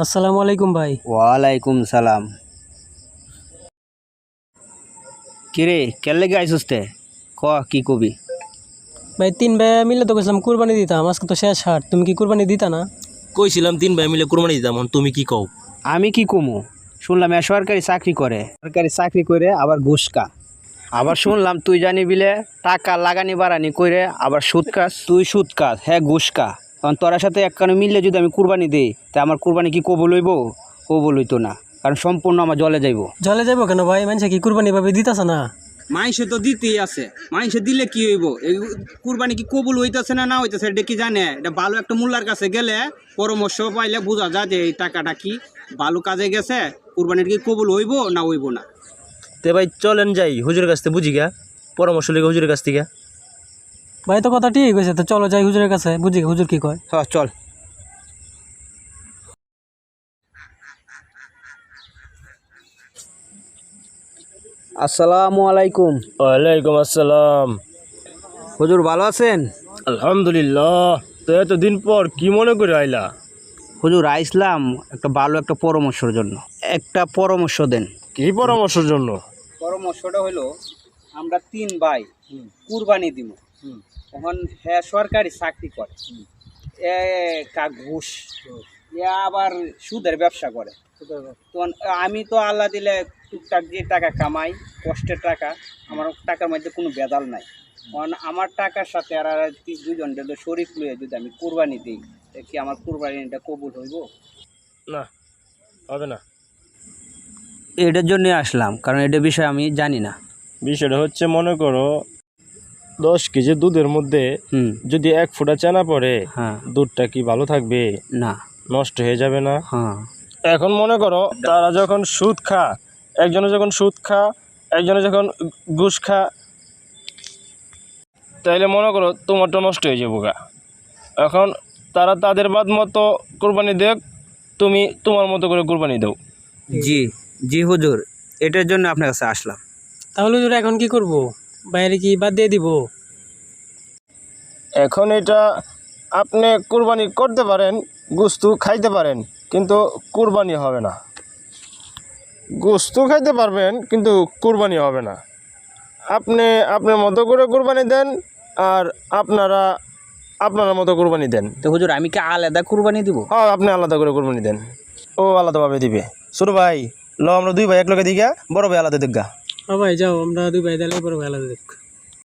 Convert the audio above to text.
আসসালামু আলাইকুম ভাই। ওয়ালাইকুম সালাম। কিরে কেলে গাইছিস তে ক কি কবি? ভাই তিন ভাই মিলে তো গেছিলাম কুরবানি দিতাম, আজকে তো শেষ হাট, তুমি কি কুরবানি দিতা না? কইছিলাম 3 ভাই মিলে কুরবানি দিতাম, এখন তুমি কি কও? আমি কি কমু? শুনলাম সরকারি চাকরি করে আবার ঘুষকা। আবার শুনলাম তুই জানি বিলে টাকা লাগানি বাড়ানি করে আবার সুদ খাস। তুই সুদ খাস, হ্যাঁ ঘুষকা। কারণ তোর সাথে একখানে মিললে যদি আমি কুরবানি দিই তা আমার কুরবানি কি কবুল হইব? কবুল হইতো না, কারণ সম্পূর্ণ আমার জলে যাইব। জলে যাবো কেন ভাই? মানুষে কি কুরবানি ভাবে দিতাছে না? মাইসে তো দিতেই আছে, মাইসে দিলে কি হইব? এই কুরবানি কি কবুল হইতেছে না হইতেছে এটা কি জানে? এটা ভালো একটা মোল্লার কাছে গেলে পরামর্শ পাইলে বোঝা যায় যে এই টাকাটা কি ভালো কাজে গেছে, কুরবানির কি কবুল হইব না হইব না। তে ভাই চলেন যাই হুজুরের কাছ থেকে বুঝি গা, পরামর্শ লিখে হুজুরের কাছ থেকে। ভাই তো কথা ঠিক হয়েছে, তো চলো যাই হুজুরের কাছে, বুঝি হুজুর কি কয়। হ্যাঁ চল। আসসালামু আলাইকুম। ওয়ালাইকুম আসসালাম। হুজুর ভালো আছেন? আলহামদুলিল্লাহ। তো এতদিন পর কি মনে করে আইলা? হুজুর আইসলাম একটা ভালো একটা পরামর্শের জন্য, একটা পরামর্শ দেন। কি পরামর্শের জন্য? পরামর্শটা হলো আমরা 3 ভাই কুরবানি দিব। এখন হ্যাঁ সরকারি চাকরি করে, ঘুষ আবার সুদের ব্যবসা করে। তখন আমি তো আল্লাহ দিলে টুকটাক দিয়ে টাকা কামাই, কষ্টের টাকা, আমার টাকার মধ্যে কোনো ভেজাল নাই। কারণ আমার টাকার সাথে আর দুজন যদি শরীক লইয়ে যদি আমি কুরবানি দিই, কি আমার কুরবানিটা কবুল হইব? না, হবে না। এটার জন্য আসলাম, কারণ এটা বিষয়ে আমি জানি না। বিষয়টা হচ্ছে, মনে করো 10 কেজি দুধের মধ্যে যদি 1 ফোঁটা চানা পড়ে, হ্যাঁ। দুধটা কি ভালো থাকবে? না। নষ্ট হয়ে যাবে না? হ্যাঁ। এখন মনে করো তারা যখন সুদ খা, একজনে যখন সুদ খা, একজনে যখন ঘুষ খা, তাইলে মনে করো তোমারটা নষ্ট হয়ে যাবো গা। এখন তারা তাদের বাদ মতো কোরবানি দেখ, তুমি তোমার মতো করে কোরবানি দাও। জি জি হুজুর, এটার জন্য আপনার কাছে আসলাম। তাহলে হুজুর এখন কি করব? বাইরে কি বাদ দিয়ে দিব? এখন এটা আপনি কোরবানি করতে পারেন, গোশত খাইতে পারেন, কিন্তু কোরবানি হবে না। গোশত খাইতে পারবেন কিন্তু কোরবানি হবে না। আপনি আপনার মতো করে কোরবানি দেন, আর আপনারা আপনার মতো কোরবানি দেন। তো হুজুর আমি কি আলাদা কুরবানি দিব? হ্যাঁ, আপনি আলাদা করে কোরবানি দেন, ও আলাদাভাবে দিবে। ছোট ভাই ল, আমরা 2 ভাই এক লগে দিগা, বড় ভাই আলাদা দিগা। ভাই যাও, আমরা দুই ভাই দিলে বড় ভাই আলাদা দেখ।